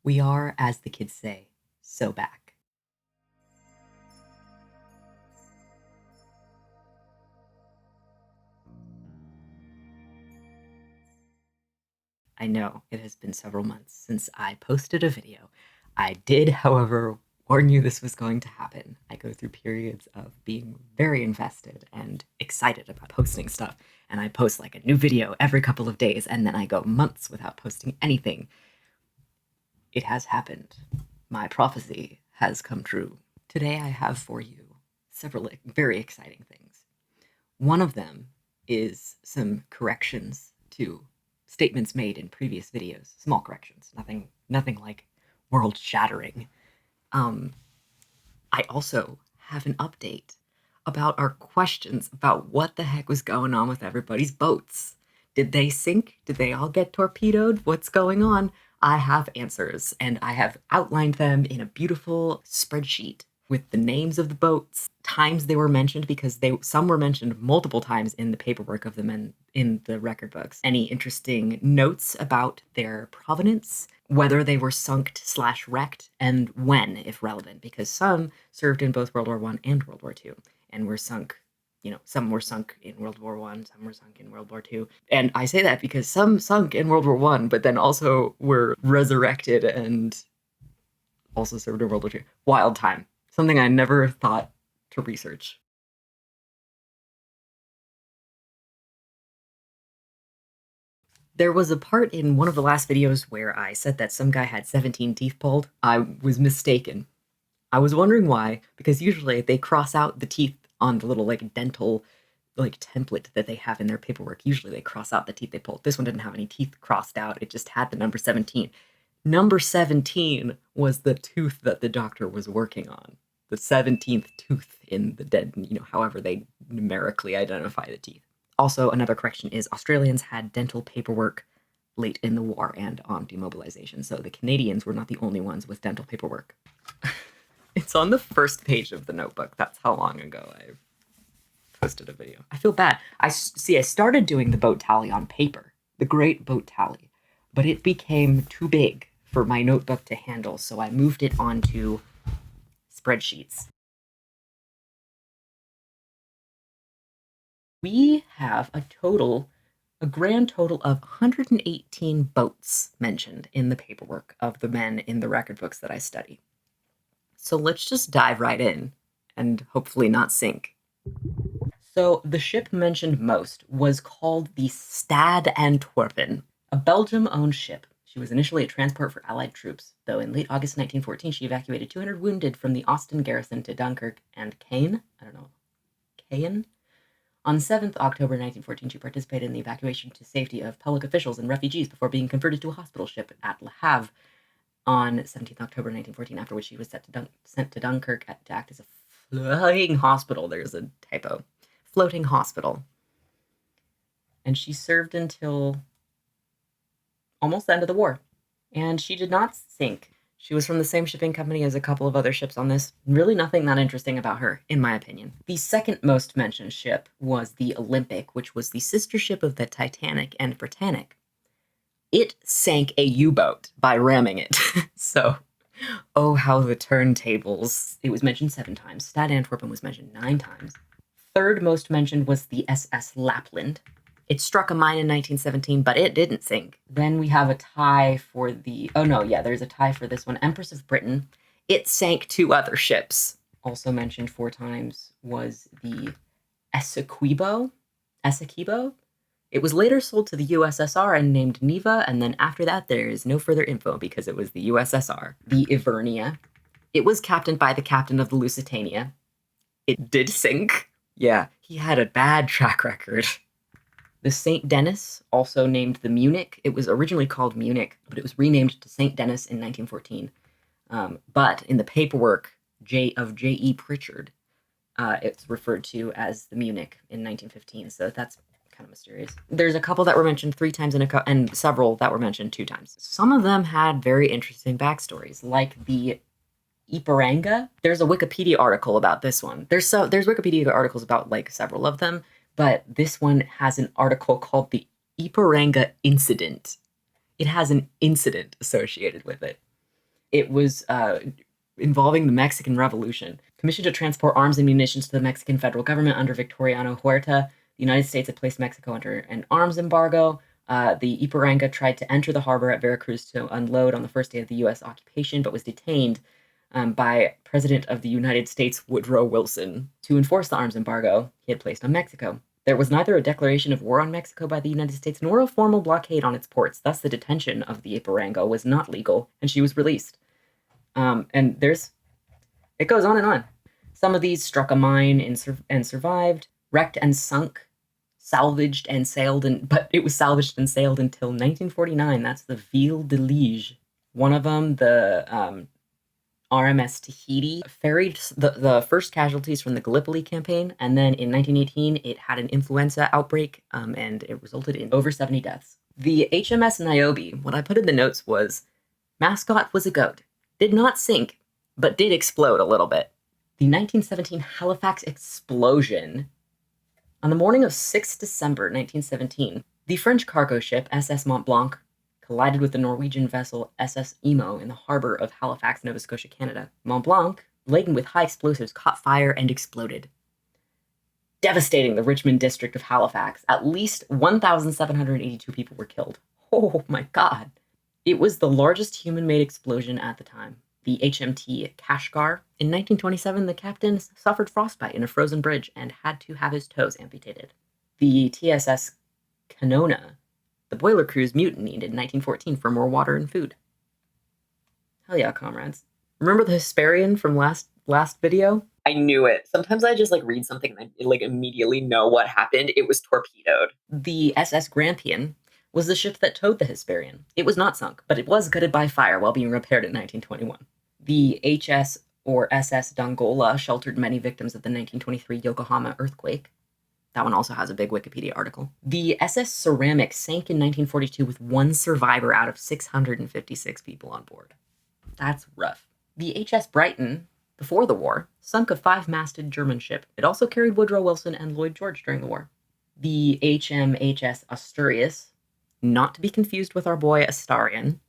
We are, as the kids say, so back. I know it has been several months since I posted a video. I did, however, warn you this was going to happen. I go through periods of being very invested and excited about posting stuff, and I post like a new video every couple of days, and then I go months without posting anything. It has happened. My prophecy has come true. Today I have for you several very exciting things. One of them is some corrections to statements made in previous videos. Small corrections, nothing like world-shattering. I also have an update about our questions about what the heck was going on with everybody's boats. Did they sink? Did they all get torpedoed? What's going on? I have answers, and I have outlined them in a beautiful spreadsheet with the names of the boats, times they were mentioned, because some were mentioned multiple times in the paperwork of the men in the record books. Any interesting notes about their provenance, whether they were sunk/wrecked, and when, if relevant, because some served in both World War I and World War II, and were sunk. Some were sunk in World War I, some were sunk in World War II. And I say that because some sunk in World War I, but then also were resurrected and also served in World War II. Wild time. Something I never thought to research. There was a part in one of the last videos where I said that some guy had 17 teeth pulled. I was mistaken. I was wondering why, because usually they cross out the teeth on the little dental template that they have in their paperwork. Usually they cross out the teeth they pulled. This one didn't have any teeth crossed out. It just had the number 17. Number 17 was the tooth that the doctor was working on. The 17th tooth in the dead, however they numerically identify the teeth. Also, another correction is Australians had dental paperwork late in the war and on demobilization, so the Canadians were not the only ones with dental paperwork. It's on the first page of the notebook. That's how long ago I posted a video. I feel bad. I started doing the boat tally on paper, the great boat tally, but it became too big for my notebook to handle, so I moved it onto spreadsheets. We have a grand total of 118 boats mentioned in the paperwork of the men in the record books that I study. So let's just dive right in and hopefully not sink. So the ship mentioned most was called the Stad Antwerpen, a Belgium-owned ship. She was initially a transport for Allied troops, though in late August 1914 she evacuated 200 wounded from the Ostend garrison to Dunkirk and Caen. On 7th October 1914, she participated in the evacuation to safety of public officials and refugees before being converted to a hospital ship at Le Havre on 17th October 1914, after which she was sent to Dunkirk to act as a floating hospital. There's a typo. Floating hospital. And she served until almost the end of the war. And she did not sink. She was from the same shipping company as a couple of other ships on this. Really nothing that interesting about her, in my opinion. The second most mentioned ship was the Olympic, which was the sister ship of the Titanic and Britannic. It sank a U-boat by ramming it. So, oh, how the turntables. It was mentioned 7 times. Stad Antwerpen was mentioned 9 times. Third most mentioned was the SS Lapland. It struck a mine in 1917, but it didn't sink. Then we have a tie for there's a tie for this one. Empress of Britain. It sank 2 other ships. Also mentioned 4 times was the Essequibo. It was later sold to the USSR and named Neva, and then after that there is no further info because it was the USSR. The Ivernia. It was captained by the captain of the Lusitania. It did sink. Yeah, he had a bad track record. The St. Denis, also named the Munich. It was originally called Munich, but it was renamed to St. Denis in 1914. But in the paperwork of J.E. Pritchard, it's referred to as the Munich in 1915, so that's kind of mysterious. There's a couple that were mentioned 3 times and several that were mentioned 2 times. Some of them had very interesting backstories, like the Iparanga. There's a Wikipedia article about this one. There's Wikipedia articles about several of them, but this one has an article called the Iparanga Incident. It has an incident associated with it. It was involving the Mexican Revolution. Commissioned to transport arms and munitions to the Mexican federal government under Victoriano Huerta, the United States had placed Mexico under an arms embargo. The Ipiranga tried to enter the harbor at Veracruz to unload on the first day of the U.S. occupation, but was detained by President of the United States Woodrow Wilson to enforce the arms embargo he had placed on Mexico. There was neither a declaration of war on Mexico by the United States nor a formal blockade on its ports. Thus, the detention of the Ipiranga was not legal, and she was released. And it goes on and on. Some of these struck a mine and survived, wrecked and sunk, salvaged and sailed, but it was salvaged and sailed until 1949. That's the Ville de Liege. One of them, the RMS Tahiti, ferried the first casualties from the Gallipoli campaign, and then in 1918 it had an influenza outbreak, and it resulted in over 70 deaths. The HMS Niobe, what I put in the notes was, mascot was a goat, did not sink, but did explode a little bit. The 1917 Halifax explosion. On the morning of 6 December 1917, the French cargo ship SS Mont Blanc collided with the Norwegian vessel SS Emo in the harbor of Halifax, Nova Scotia, Canada. Mont Blanc, laden with high explosives, caught fire and exploded, devastating the Richmond district of Halifax. At least 1,782 people were killed. Oh my God. It was the largest human-made explosion at the time. The HMT Kashgar. In 1927, the captain suffered frostbite in a frozen bridge and had to have his toes amputated. The TSS Canona. The boiler crews mutinied in 1914 for more water and food. Hell yeah, comrades. Remember the Hesperian from last video? I knew it. Sometimes I just read something and I immediately know what happened. It was torpedoed. The SS Grampian was the ship that towed the Hesperian. It was not sunk, but it was gutted by fire while being repaired in 1921. The HS or SS Dongola sheltered many victims of the 1923 Yokohama earthquake. That one also has a big Wikipedia article. The SS Ceramic sank in 1942 with one survivor out of 656 people on board. That's rough. The HS Brighton, before the war, sunk a 5-masted German ship. It also carried Woodrow Wilson and Lloyd George during the war. The HMHS Asturias, not to be confused with our boy Astarion.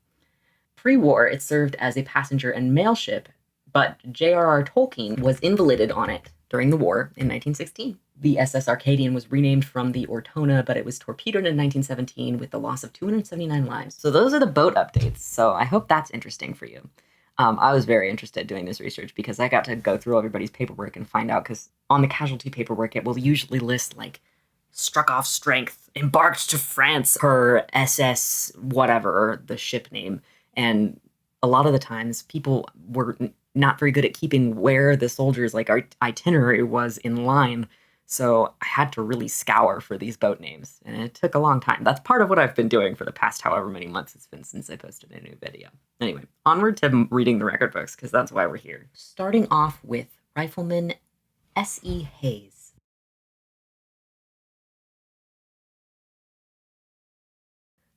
Pre-war, it served as a passenger and mail ship, but J.R.R. Tolkien was invalided on it during the war in 1916. The SS Arcadian was renamed from the Ortona, but it was torpedoed in 1917 with the loss of 279 lives. So those are the boat updates. So I hope that's interesting for you. I was very interested doing this research because I got to go through everybody's paperwork and find out, because on the casualty paperwork, it will usually list struck off strength, embarked to France per SS whatever, the ship name. And a lot of the times people were not very good at keeping where the soldiers' itinerary was in line. So I had to really scour for these boat names, and it took a long time. That's part of what I've been doing for the past however many months it's been since I posted a new video. Anyway, onward to reading the record books, because that's why we're here. Starting off with Rifleman S.E. Hayes.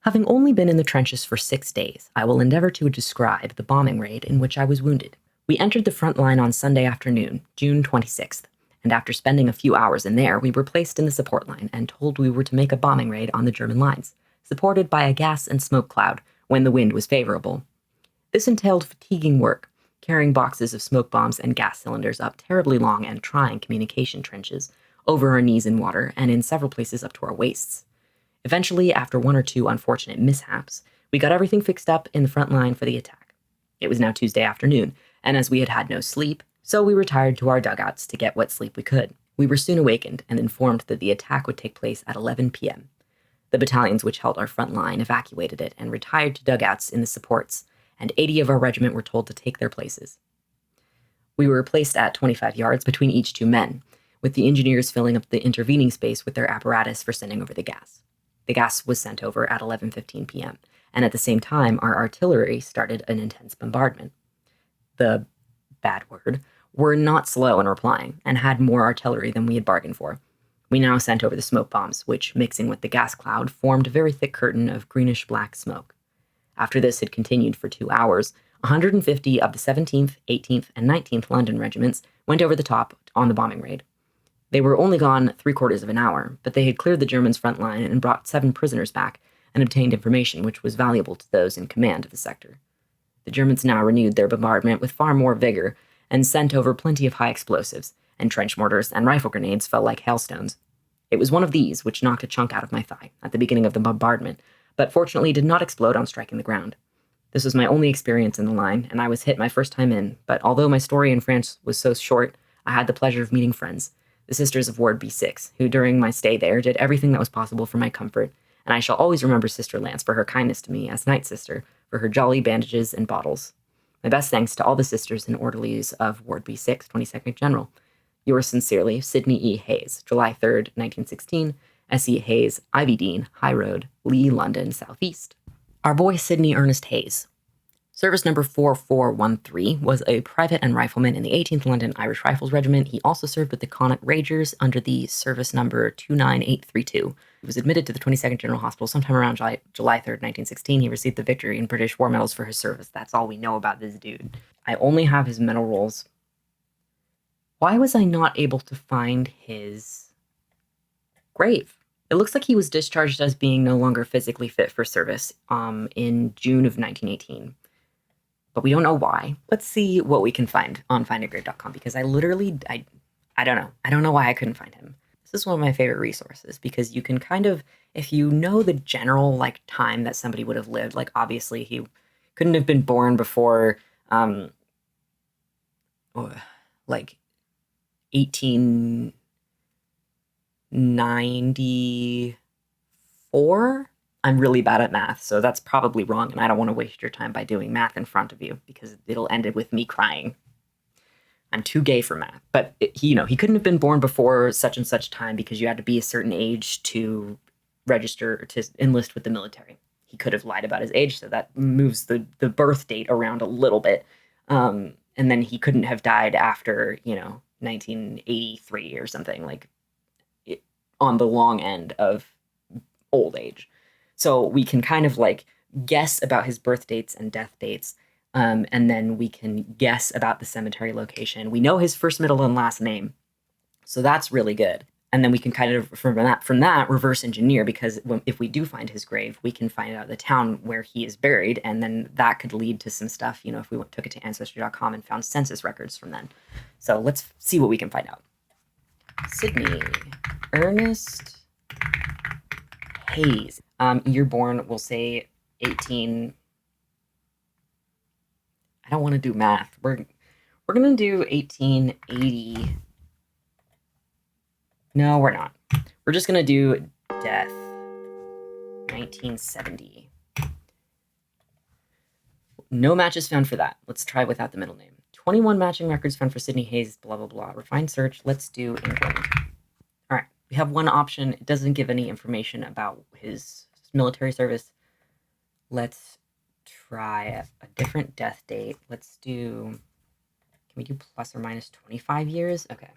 Having only been in the trenches for 6 days, I will endeavor to describe the bombing raid in which I was wounded. We entered the front line on Sunday afternoon, June 26th. And after spending a few hours in there, we were placed in the support line and told we were to make a bombing raid on the German lines, supported by a gas and smoke cloud when the wind was favorable. This entailed fatiguing work, carrying boxes of smoke bombs and gas cylinders up terribly long and trying communication trenches, over our knees in water, and in several places up to our waists. Eventually, after 1 or 2 unfortunate mishaps, we got everything fixed up in the front line for the attack. It was now Tuesday afternoon, and as we had had no sleep, so we retired to our dugouts to get what sleep we could. We were soon awakened and informed that the attack would take place at 11 p.m. The battalions which held our front line evacuated it and retired to dugouts in the supports, and 80 of our regiment were told to take their places. We were placed at 25 yards between each 2 men, with the engineers filling up the intervening space with their apparatus for sending over the gas. The gas was sent over at 11:15 p.m., and at the same time, our artillery started an intense bombardment. The bad word, were not slow in replying, and had more artillery than we had bargained for. We now sent over the smoke bombs, which, mixing with the gas cloud, formed a very thick curtain of greenish-black smoke. After this had continued for 2 hours, 150 of the 17th, 18th, and 19th London regiments went over the top on the bombing raid. They were only gone 3/4 of an hour, but they had cleared the Germans' front line and brought 7 prisoners back and obtained information which was valuable to those in command of the sector. The Germans now renewed their bombardment with far more vigor and sent over plenty of high explosives, and trench mortars and rifle grenades fell like hailstones. It was one of these which knocked a chunk out of my thigh at the beginning of the bombardment, but fortunately did not explode on striking the ground. This was my only experience in the line, and I was hit my first time in, but although my story in France was so short, I had the pleasure of meeting friends, the Sisters of Ward B6, who during my stay there did everything that was possible for my comfort, and I shall always remember Sister Lance for her kindness to me as night sister, for her jolly bandages and bottles. My best thanks to all the sisters and orderlies of Ward B6, 22nd General. Yours sincerely, Sidney E. Hayes, July 3rd, 1916, S.E. Hayes, Ivy Dean, High Road, Lee, London, Southeast. Our boy Sidney Ernest Hayes. Service number 4413 was a private and rifleman in the 18th London Irish Rifles Regiment. He also served with the Connaught Rangers under the service number 29832. He was admitted to the 22nd General Hospital sometime around July 3rd, 1916. He received the Victory and British War Medals for his service. That's all we know about this dude. I only have his medal rolls. Why was I not able to find his grave? It looks like he was discharged as being no longer physically fit for service in June of 1918. But we don't know why. Let's see what we can find on findagrave.com, because I don't know. I don't know why I couldn't find him. This is one of my favorite resources because you can kind of, if you know the general like time that somebody would have lived, like obviously he couldn't have been born before like 1894. I'm really bad at math, so that's probably wrong, and I don't want to waste your time by doing math in front of you because it'll end it with me crying. I'm too gay for math. But he couldn't have been born before such and such time because you had to be a certain age to register to enlist with the military. He could have lied about his age, so that moves the birth date around a little bit. And then he couldn't have died after 1983 or something, like on the long end of old age. So we can kind of like guess about his birth dates and death dates, and then we can guess about the cemetery location. We know his first, middle, and last name, so that's really good. And then we can kind of from that reverse engineer, because if we do find his grave, we can find out the town where he is buried, and then that could lead to some stuff. If we took it to Ancestry.com and found census records from then. So let's see what we can find out. Sidney Ernest Hayes. Year born, we'll say 18. I don't want to do math. We're gonna do 1880. No, we're not. We're just gonna do death 1970. No matches found for that. Let's try without the middle name. 21 matching records found for Sidney Hayes, blah, blah, blah. Refined search. Let's do England. All right. We have one option. It doesn't give any information about his military service. Let's try a different death date. Let's do, can we do plus or minus 25 years? Okay.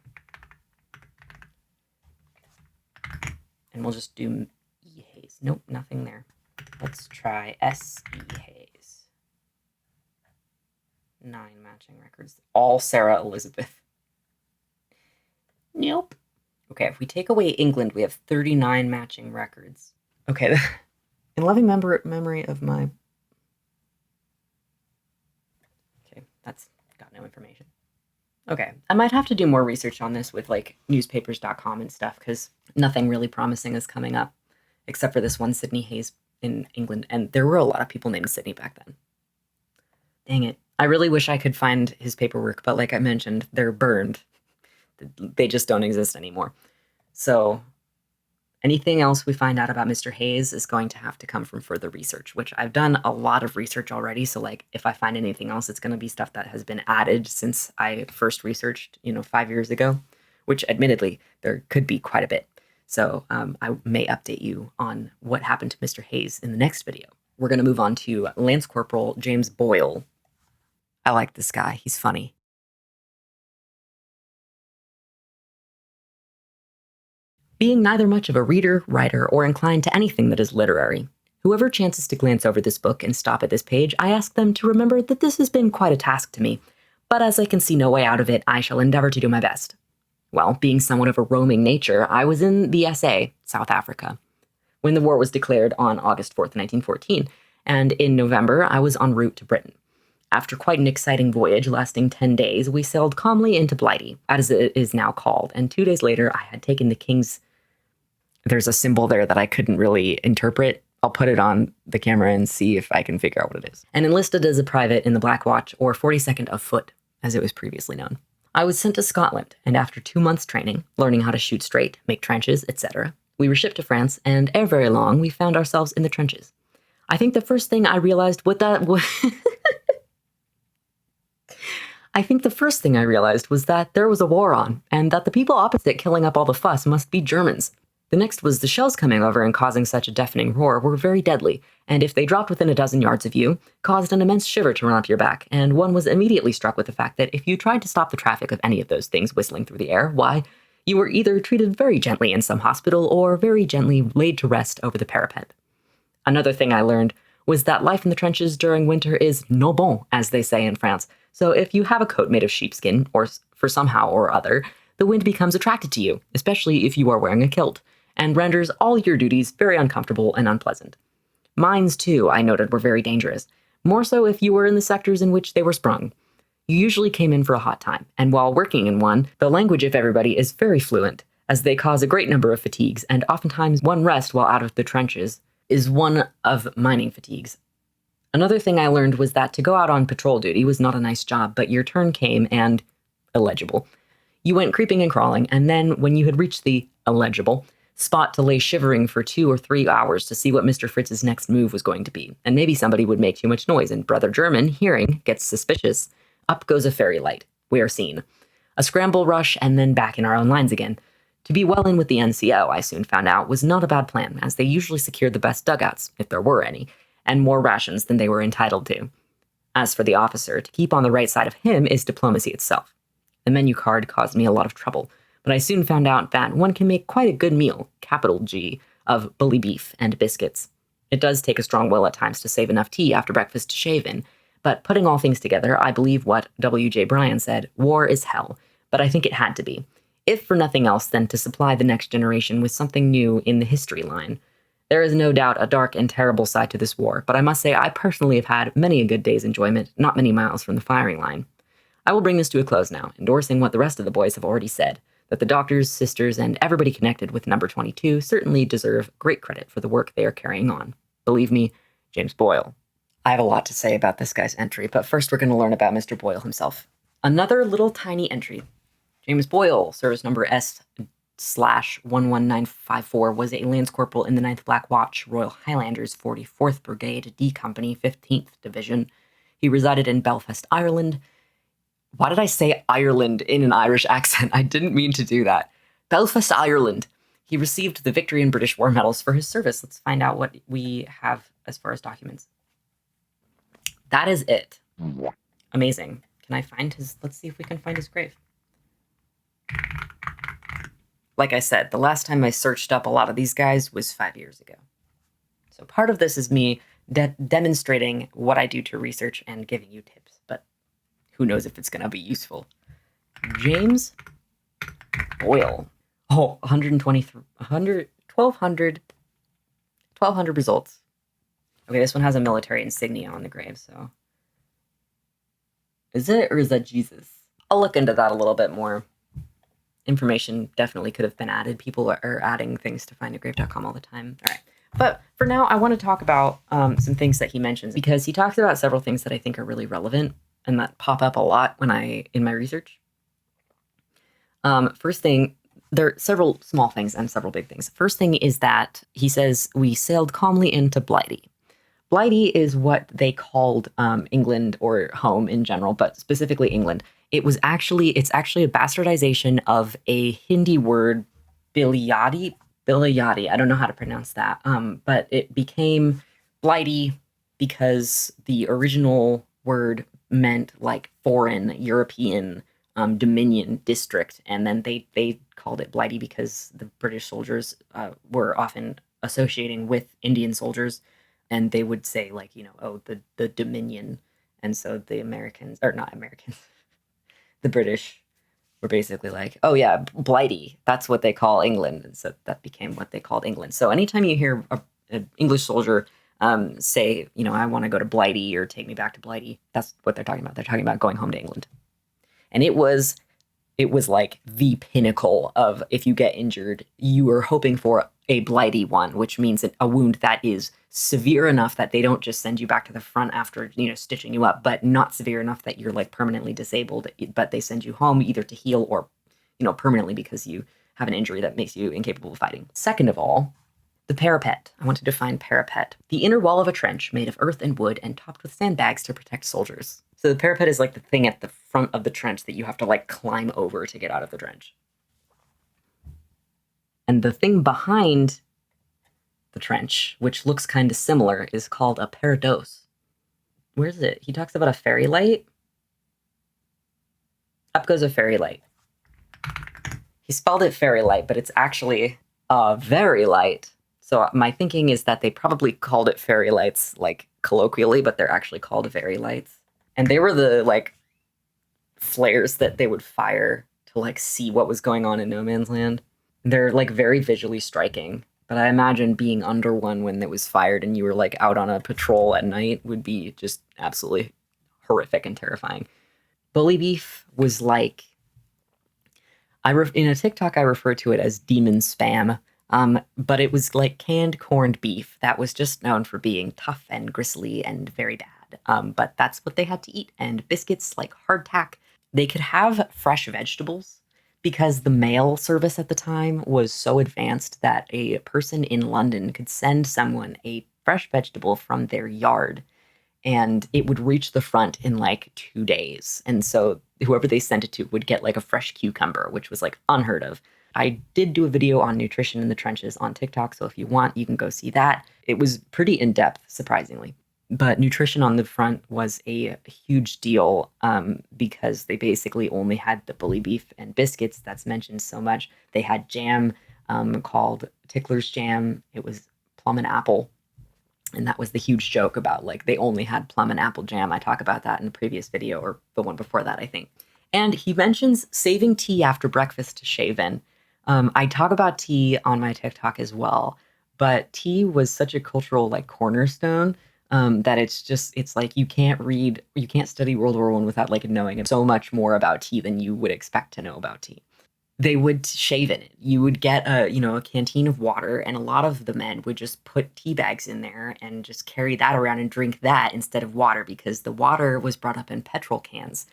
And we'll just do E. Hayes. Nope, nothing there. Let's try S.E. Hayes. 9 matching records. All Sarah Elizabeth. Nope. Okay, if we take away England, we have 39 matching records. Okay, in loving memory of my... Okay, that's got no information. Okay, I might have to do more research on this with like newspapers.com and stuff, because nothing really promising is coming up, except for this one Sidney Hayes in England, and there were a lot of people named Sidney back then. Dang it. I really wish I could find his paperwork, but like I mentioned, they're burned. They just don't exist anymore. So anything else we find out about Mr. Hayes is going to have to come from further research, which I've done a lot of research already. So like if I find anything else, it's going to be stuff that has been added since I first researched, 5 years ago, which admittedly there could be quite a bit. So I may update you on what happened to Mr. Hayes in the next video. We're going to move on to Lance Corporal James Boyle. I like this guy. He's funny. Being neither much of a reader, writer, or inclined to anything that is literary, whoever chances to glance over this book and stop at this page, I ask them to remember that this has been quite a task to me, but as I can see no way out of it, I shall endeavor to do my best. Well, being somewhat of a roaming nature, I was in the SA, South Africa, when the war was declared on August 4th, 1914, and in November, I was en route to Britain. After quite an exciting voyage lasting 10 days, we sailed calmly into Blighty, as it is now called, and 2 days later I had taken the King's... There's a symbol there that I couldn't really interpret. I'll put it on the camera and see if I can figure out what it is. And enlisted as a private in the Black Watch, or 42nd of Foot, as it was previously known. I was sent to Scotland, and after 2 months training, learning how to shoot straight, make trenches, etc., we were shipped to France, and ere very long, we found ourselves in the trenches. I think the first thing I realized was that there was a war on, and that the people opposite killing up all the fuss must be Germans. The next was the shells coming over and causing such a deafening roar were very deadly, and if they dropped within a dozen yards of you, caused an immense shiver to run up your back, and one was immediately struck with the fact that if you tried to stop the traffic of any of those things whistling through the air, why, you were either treated very gently in some hospital or very gently laid to rest over the parapet. Another thing I learned was that life in the trenches during winter is no bon, as they say in France. So if you have a coat made of sheepskin, or for somehow or other, the wind becomes attracted to you, especially if you are wearing a kilt, and renders all your duties very uncomfortable and unpleasant. Mines, too, I noted, were very dangerous, more so if you were in the sectors in which they were sprung. You usually came in for a hot time, and while working in one, the language of everybody is very fluent, as they cause a great number of fatigues, and oftentimes one rest while out of the trenches is one of mining fatigues. Another thing I learned was that to go out on patrol duty was not a nice job, but your turn came and... illegible. You went creeping and crawling, and then, when you had reached the illegible spot to lay shivering for 2 or 3 hours to see what Mr. Fritz's next move was going to be, and maybe somebody would make too much noise, and Brother German, hearing, gets suspicious. Up goes a fairy light. We are seen. A scramble rush, and then back in our own lines again. To be well in with the NCO, I soon found out, was not a bad plan, as they usually secured the best dugouts, if there were any, and more rations than they were entitled to. As for the officer, to keep on the right side of him is diplomacy itself. The menu card caused me a lot of trouble, but I soon found out that one can make quite a good meal, capital G, of bully beef and biscuits. It does take a strong will at times to save enough tea after breakfast to shave in, but putting all things together, I believe what W.J. Bryan said, war is hell, but I think it had to be, if for nothing else than to supply the next generation with something new in the history line. There is no doubt a dark and terrible side to this war, but I must say I personally have had many a good day's enjoyment, not many miles from the firing line. I will bring this to a close now, endorsing what the rest of the boys have already said, that the doctors, sisters, and everybody connected with number 22 certainly deserve great credit for the work they are carrying on. Believe me, James Boyle. I have a lot to say about this guy's entry, but first we're going to learn about Mr. Boyle himself. Another little tiny entry. James Boyle, service number S/11954, was a Lance Corporal in the 9th Black Watch, Royal Highlanders, 44th Brigade, D Company, 15th Division. He resided in Belfast, Ireland. Why did I say Ireland in an Irish accent? I didn't mean to do that. Belfast, Ireland. He received the Victory and British War Medals for his service. Let's find out what we have as far as documents. That is it. Amazing. Can I find his... Let's see if we can find his grave. Like I said, the last time I searched up a lot of these guys was 5 years ago. So part of this is me demonstrating what I do to research and giving you tips, but who knows if it's going to be useful. James Boyle. Oh, 1,200 results. Okay, this one has a military insignia on the grave, so... Is it, or is that Jesus? I'll look into that a little bit more. Information definitely could have been added. People are adding things to findagrave.com all the time. All right. But for now, I want to talk about some things that he mentions, because he talks about several things that I think are really relevant and that pop up a lot in my research. First thing, there are several small things and several big things. First thing is that he says we sailed calmly into Blighty. Blighty is what they called England, or home in general, but specifically England. It's actually a bastardization of a Hindi word, Bilayati. I don't know how to pronounce that. But it became Blighty because the original word meant like foreign, European, dominion district. And then they called it Blighty because the British soldiers were often associating with Indian soldiers. And they would say, like, the Dominion. And so the Americans, or not Americans, the British were basically like, oh yeah, Blighty, that's what they call England. And so that became what they called England. So anytime you hear an English soldier say, I want to go to Blighty or take me back to Blighty. That's what they're talking about. They're talking about going home to England. And it was like the pinnacle of, if you get injured, you are hoping for a Blighty one, which means a wound that is severe enough that they don't just send you back to the front after, stitching you up, but not severe enough that you're like permanently disabled, but they send you home either to heal or, permanently because you have an injury that makes you incapable of fighting. Second of all, the parapet. I want to define parapet. The inner wall of a trench made of earth and wood and topped with sandbags to protect soldiers. So the parapet is like the thing at the front of the trench that you have to like climb over to get out of the trench. And the thing behind the trench, which looks kind of similar, is called a parados. Where is it? He talks about a fairy light. Up goes a fairy light. He spelled it fairy light, but it's actually a very light. So my thinking is that they probably called it fairy lights, like colloquially, but they're actually called fairy lights. And they were the like flares that they would fire to like see what was going on in no man's land. They're like very visually striking, but I imagine being under one when it was fired and you were like out on a patrol at night would be just absolutely horrific and terrifying. Bully beef was like, in a TikTok I refer to it as demon spam. But it was like canned corned beef that was just known for being tough and gristly and very bad. But that's what they had to eat. And biscuits like hardtack. They could have fresh vegetables because the mail service at the time was so advanced that a person in London could send someone a fresh vegetable from their yard and it would reach the front in like 2 days. And so whoever they sent it to would get like a fresh cucumber, which was like unheard of. I did do a video on nutrition in the trenches on TikTok, so if you want, you can go see that. It was pretty in-depth, surprisingly. But nutrition on the front was a huge deal because they basically only had the bully beef and biscuits that's mentioned so much. They had jam called Tickler's Jam. It was plum and apple. And that was the huge joke about, like, they only had plum and apple jam. I talk about that in the previous video, or the one before that, I think. And he mentions saving tea after breakfast to shave in. I talk about tea on my TikTok as well, but tea was such a cultural, like, cornerstone that it's like you can't study World War I without, like, knowing so much more about tea than you would expect to know about tea. They would shave in it. You would get a canteen of water, and a lot of the men would just put tea bags in there and just carry that around and drink that instead of water because the water was brought up in petrol cans.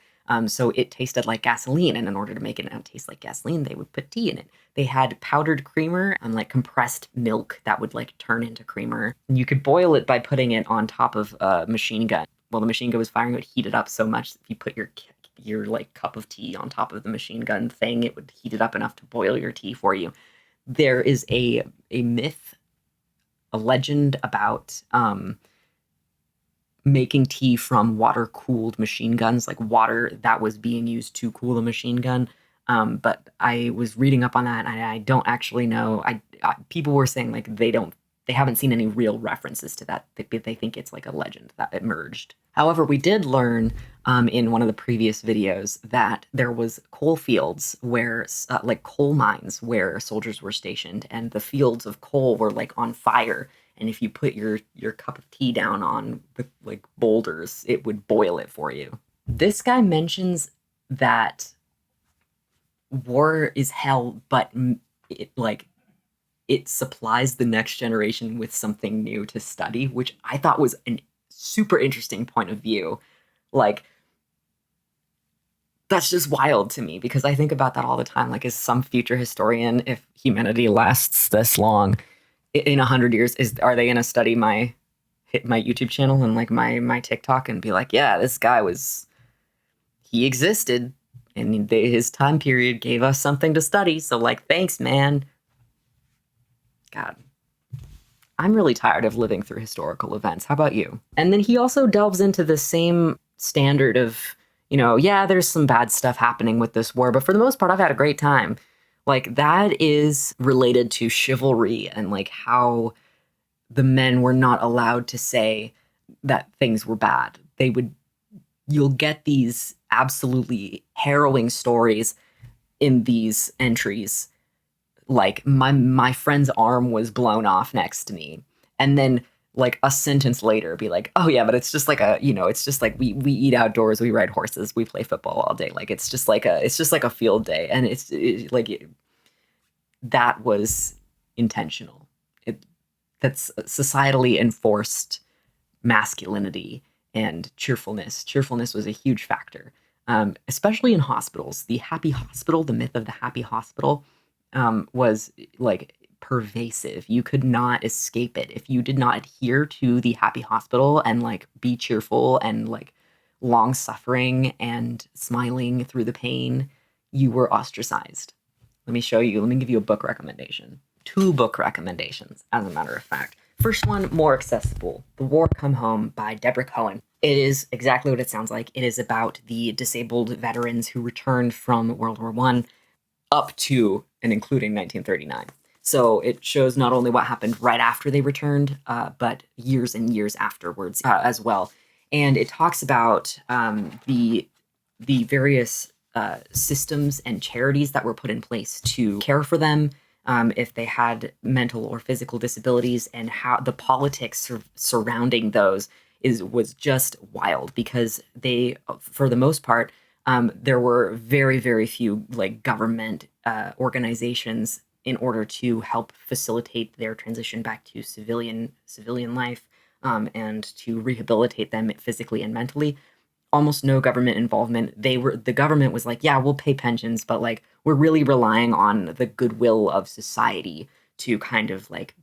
So it tasted like gasoline, and in order to make it not taste like gasoline, they would put tea in it. They had powdered creamer and like compressed milk that would like turn into creamer. You could boil it by putting it on top of a machine gun. While the machine gun was firing, it would heat it up so much that if you put your like cup of tea on top of the machine gun thing, it would heat it up enough to boil your tea for you. There is a myth, a legend about making tea from water-cooled machine guns, like water that was being used to cool a machine gun. But I was reading up on that, and I don't actually know. People were saying like they haven't seen any real references to that. They think it's like a legend that emerged. However, we did learn in one of the previous videos that there was coal fields where, like coal mines where soldiers were stationed, and the fields of coal were like on fire. And if you put your cup of tea down on the like boulders, it would boil it for you. This guy mentions that war is hell, but it supplies the next generation with something new to study, which I thought was a super interesting point of view. Like, that's just wild to me because I think about that all the time. Like, is some future historian, if humanity lasts this long, in 100 years, are they going to study my YouTube channel and like my TikTok and be like, yeah, this guy he existed and his time period gave us something to study. So like, thanks, man. God, I'm really tired of living through historical events. How about you? And then he also delves into the same standard of, yeah, there's some bad stuff happening with this war, but for the most part, I've had a great time. Like, that is related to chivalry and like how the men were not allowed to say that things were bad. You'll get these absolutely harrowing stories in these entries. Like, my friend's arm was blown off next to me. And then like a sentence later be like, oh yeah, but it's just like it's just like we eat outdoors, we ride horses, we play football all day. Like it's just like a field day, and that was intentional. That's societally enforced masculinity and cheerfulness. Cheerfulness was a huge factor, especially in hospitals. The happy hospital, the myth of the happy hospital, was like pervasive. You could not escape it. If you did not adhere to the happy hospital and like be cheerful and like long suffering and smiling through the pain, you were ostracized. Let me show you. Let me give you a book recommendation. 2 book recommendations, as a matter of fact. First one, more accessible. The War Come Home by Deborah Cohen. It is exactly what it sounds like. It is about the disabled veterans who returned from World War I up to and including 1939. So it shows not only what happened right after they returned, but years and years afterwards as well. And it talks about the various systems and charities that were put in place to care for them if they had mental or physical disabilities, and how the politics surrounding those was just wild, because they, for the most part, there were very, very few like government organizations in order to help facilitate their transition back to civilian life, and to rehabilitate them physically and mentally. Almost no government involvement. The government was like, yeah, we'll pay pensions, but like we're really relying on the goodwill of society to kind of like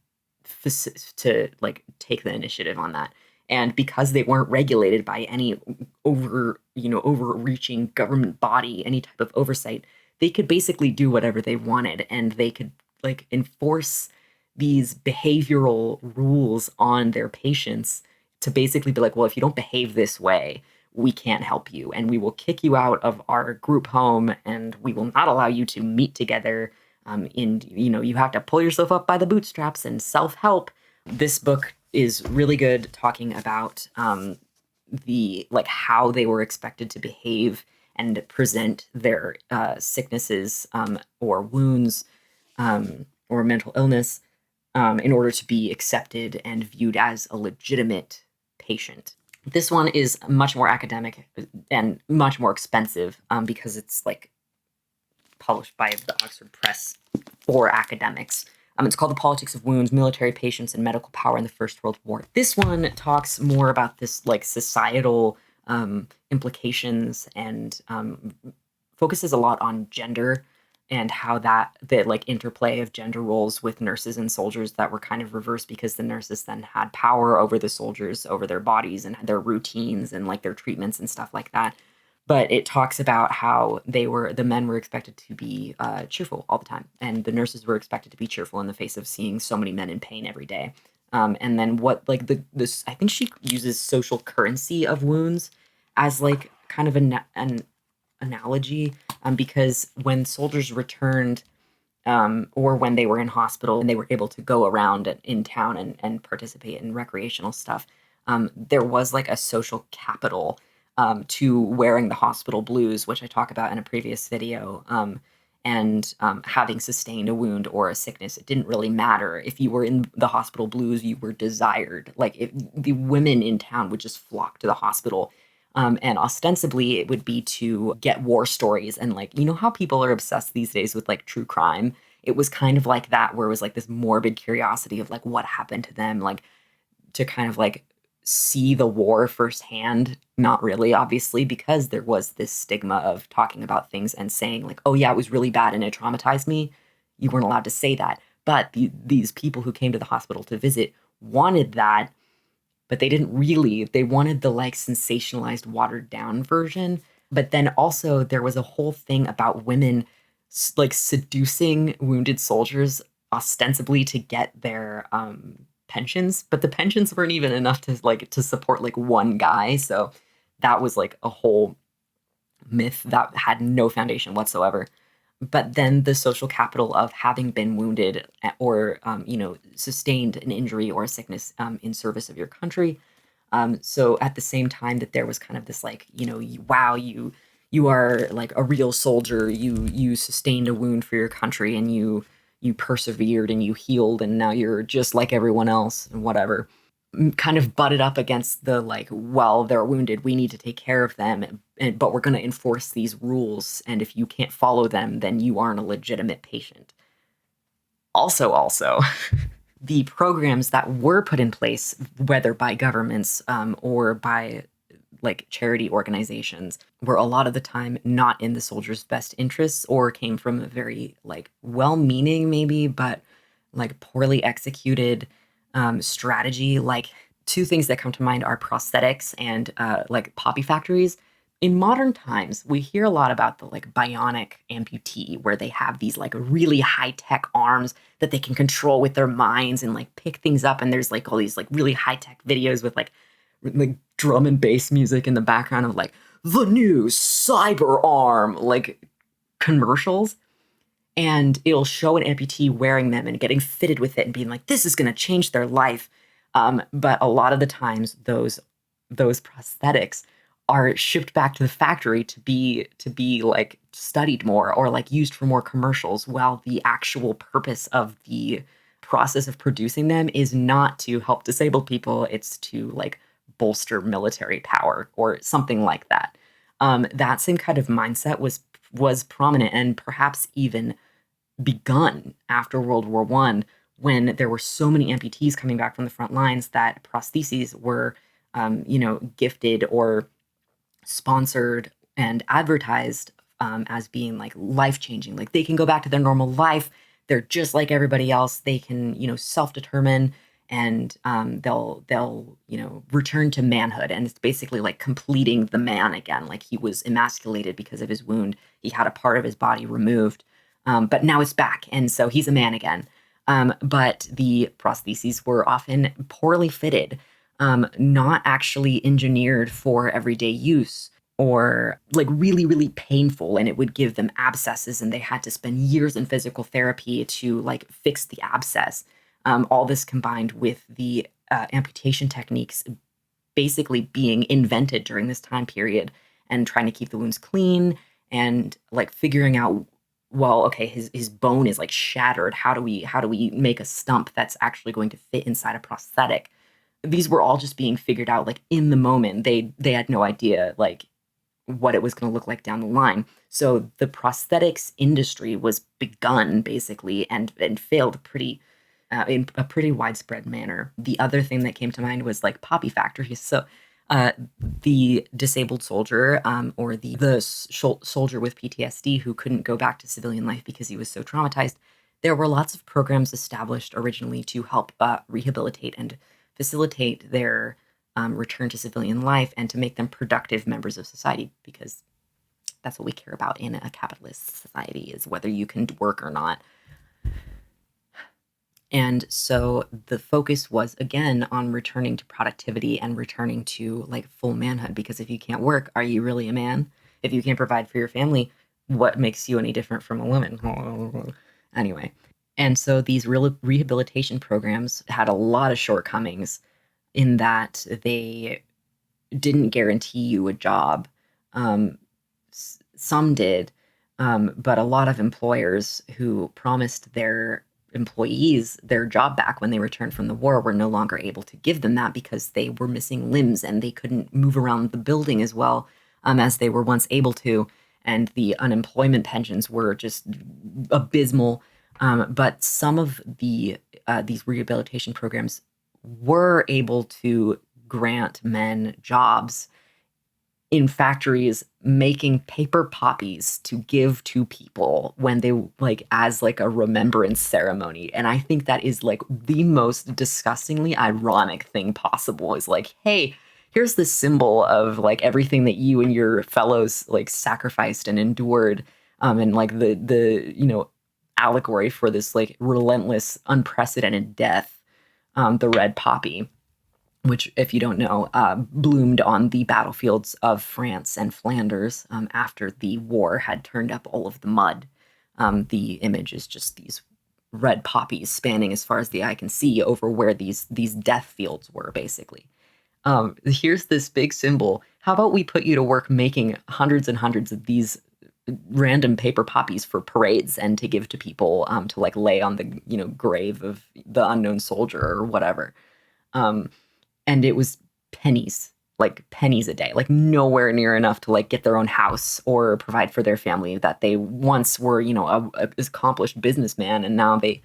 to like take the initiative on that. And because they weren't regulated by any overreaching government body, any type of oversight, they could basically do whatever they wanted, and they could like enforce these behavioral rules on their patients to basically be like, well, if you don't behave this way, we can't help you, and we will kick you out of our group home, and we will not allow you to meet together. You have to pull yourself up by the bootstraps and self-help. This book is really good, talking about the like how they were expected to behave and present their sicknesses or wounds or mental illness in order to be accepted and viewed as a legitimate patient. This one is much more academic and much more expensive because it's like published by the Oxford Press for academics. It's called The Politics of Wounds, Military Patients and Medical Power in the First World War. This one talks more about this like societal implications, and focuses a lot on gender and how the like interplay of gender roles with nurses and soldiers that were kind of reversed, because the nurses then had power over the soldiers, over their bodies and their routines and like their treatments and stuff like that. But it talks about how the men were expected to be cheerful all the time, and the nurses were expected to be cheerful in the face of seeing so many men in pain every day. And then what like this, I think she uses social currency of wounds as like kind of an analogy, because when soldiers returned, or when they were in hospital and they were able to go around in town and participate in recreational stuff, there was like a social capital to wearing the hospital blues, which I talk about in a previous video, and having sustained a wound or a sickness. It didn't really matter. If you were in the hospital blues, you were desired. Like the women in town would just flock to the hospital. And ostensibly it would be to get war stories, and like, how people are obsessed these days with like true crime. It was kind of like that, where it was like this morbid curiosity of like what happened to them, like to kind of like see the war firsthand. Not really, obviously, because there was this stigma of talking about things and saying like, oh yeah, it was really bad and it traumatized me. You weren't allowed to say that. But these people who came to the hospital to visit wanted that, but they didn't really. They wanted the like sensationalized, watered down version. But then also there was a whole thing about women like seducing wounded soldiers ostensibly to get their pensions, but the pensions weren't even enough to support like one guy. So that was like a whole myth that had no foundation whatsoever. But then the social capital of having been wounded or sustained an injury or a sickness in service of your country. So at the same time that there was kind of this like, wow, you are like a real soldier. You sustained a wound for your country, and you persevered and you healed, and now you're just like everyone else and whatever. kind of butted up against the like, well, they're wounded, we need to take care of them, but we're going to enforce these rules, and if you can't follow them, then you aren't a legitimate patient. Also, the programs that were put in place, whether by governments or by like charity organizations, were a lot of the time not in the soldiers' best interests, or came from a very like well-meaning maybe, but like poorly executed strategy. Like two things that come to mind are prosthetics and like poppy factories. In modern times, we hear a lot about the like bionic amputee, where they have these like really high tech arms that they can control with their minds and like pick things up. And there's like all these like really high tech videos with like drum and bass music in the background of like the new cyber arm, like commercials. And it'll show an amputee wearing them and getting fitted with it and being like, this is going to change their life. But a lot of the times those prosthetics are shipped back to the factory to be like studied more or like used for more commercials, while the actual purpose of the process of producing them is not to help disabled people, it's to like bolster military power or something like that. That same kind of mindset was prominent and perhaps even begun after World War I, when there were so many amputees coming back from the front lines that prostheses were, gifted or sponsored and advertised as being like life changing. Like they can go back to their normal life. They're just like everybody else. They can, self determine, and they'll return to manhood. And it's basically like completing the man again. Like he was emasculated because of his wound. He had a part of his body removed, but now it's back, and so he's a man again. But the prostheses were often poorly fitted, not actually engineered for everyday use, or like really, really painful. And it would give them abscesses, and they had to spend years in physical therapy to like fix the abscess. All this combined with the amputation techniques basically being invented during this time period, and trying to keep the wounds clean, and like figuring out, well, okay, his bone is like shattered. How do we make a stump that's actually going to fit inside a prosthetic? These were all just being figured out like in the moment. They had no idea like what it was going to look like down the line. So the prosthetics industry was begun basically, and failed pretty in a pretty widespread manner. The other thing that came to mind was like poppy factories. So the disabled soldier, or the soldier with PTSD who couldn't go back to civilian life because he was so traumatized, there were lots of programs established originally to help rehabilitate and facilitate their return to civilian life, and to make them productive members of society, because that's what we care about in a capitalist society, is whether you can work or not. And so the focus was again on returning to productivity and returning to like full manhood, because if you can't work, are you really a man? If you can't provide for your family, what makes you any different from a woman? Anyway, and so these rehabilitation programs had a lot of shortcomings, in that they didn't guarantee you a job. Some did, but a lot of employers who promised their employees their job back when they returned from the war were no longer able to give them that, because they were missing limbs and they couldn't move around the building as well as they were once able to. And the unemployment pensions were just abysmal. But some of these rehabilitation programs were able to grant men jobs in factories making paper poppies to give to people when they like as like a remembrance ceremony. And I think that is like the most disgustingly ironic thing possible, is like, hey, here's the symbol of like everything that you and your fellows like sacrificed and endured, and like the allegory for this like relentless, unprecedented death, the red poppy, which, if you don't know, bloomed on the battlefields of France and Flanders after the war had turned up all of the mud. The image is just these red poppies spanning as far as the eye can see over where these death fields were, basically. Here's this big symbol. How about we put you to work making hundreds and hundreds of these random paper poppies for parades and to give to people, to like lay on the grave of the unknown soldier or whatever. and it was pennies, like pennies a day, like nowhere near enough to like get their own house or provide for their family that they once were, a accomplished businessman, and now they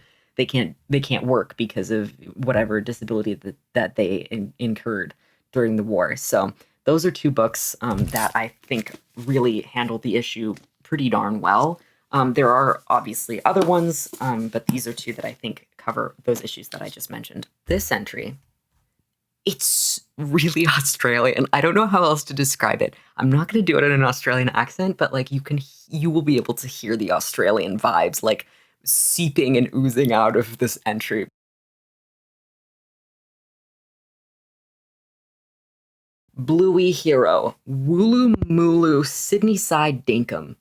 can't work because of whatever disability that they incurred during the war. So those are two books that I think really handle the issue pretty darn well. There are obviously other ones, but these are two that I think cover those issues that I just mentioned. This entry, it's really Australian. I don't know how else to describe it. I'm not going to do it in an Australian accent, but like you will be able to hear the Australian vibes like seeping and oozing out of this entry. Bluey Hero, Wooloo Mooloo Sydney Side Dinkum.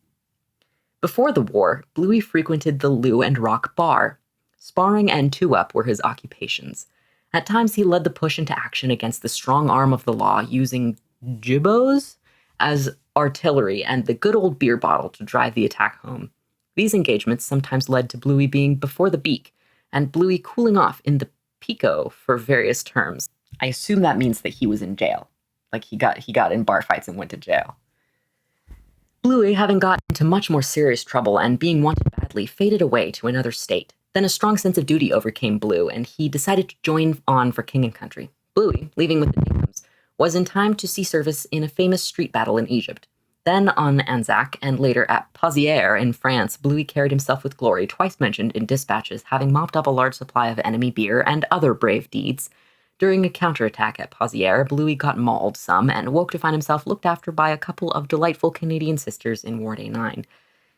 Before the war, Bluey frequented the Loo and Rock Bar. Sparring and two-up were his occupations. At times he led the push into action against the strong arm of the law, using jibbos as artillery and the good old beer bottle to drive the attack home. These engagements sometimes led to Bluey being before the beak, and Bluey cooling off in the pico for various terms. I assume that means that he was in jail. Like he got in bar fights and went to jail. Bluey, having got into much more serious trouble and being wanted badly, faded away to another state. Then a strong sense of duty overcame Blue, and he decided to join on for king and country. Bluey, leaving with the Dinghams, was in time to see service in a famous street battle in Egypt. Then on Anzac, and later at Pozières in France, Bluey carried himself with glory, twice mentioned in dispatches, having mopped up a large supply of enemy beer and other brave deeds. During a counterattack at Pozières, Bluey got mauled some and woke to find himself looked after by a couple of delightful Canadian sisters in Ward A9.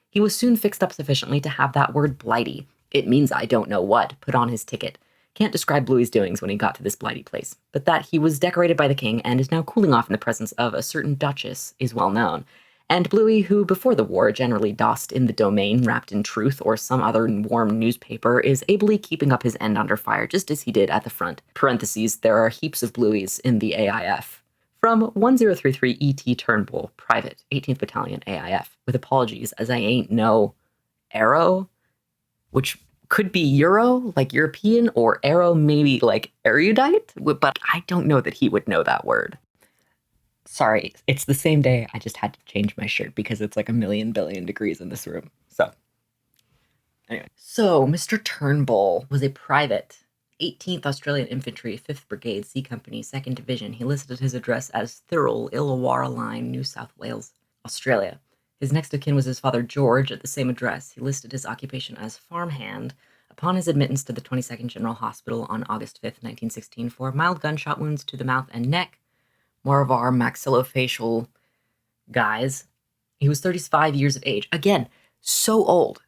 He was soon fixed up sufficiently to have that word blighty, it means I don't know what, put on his ticket. Can't describe Bluey's doings when he got to this blighty place, but that he was decorated by the king and is now cooling off in the presence of a certain duchess is well known. And Bluey, who before the war generally dossed in the Domain wrapped in Truth or some other warm newspaper, is ably keeping up his end under fire just as he did at the front. Parentheses, there are heaps of Blueys in the AIF. From 1033 E.T. Turnbull, Private, 18th Battalion AIF, with apologies as I ain't no arrow, which could be Euro, like European, or arrow, maybe like erudite, but I don't know that he would know that word. Sorry, it's the same day. I just had to change my shirt because it's like a million billion degrees in this room. So, anyway. So, Mr. Turnbull was a private, 18th Australian Infantry, 5th Brigade, C Company, 2nd Division. He listed his address as Thirl, Illawarra Line, New South Wales, Australia. His next of kin was his father George at the same address. He listed his occupation as farmhand upon his admittance to the 22nd General Hospital on August 5th, 1916, for mild gunshot wounds to the mouth and neck. More of our maxillofacial guys. He was 35 years of age. Again, so old.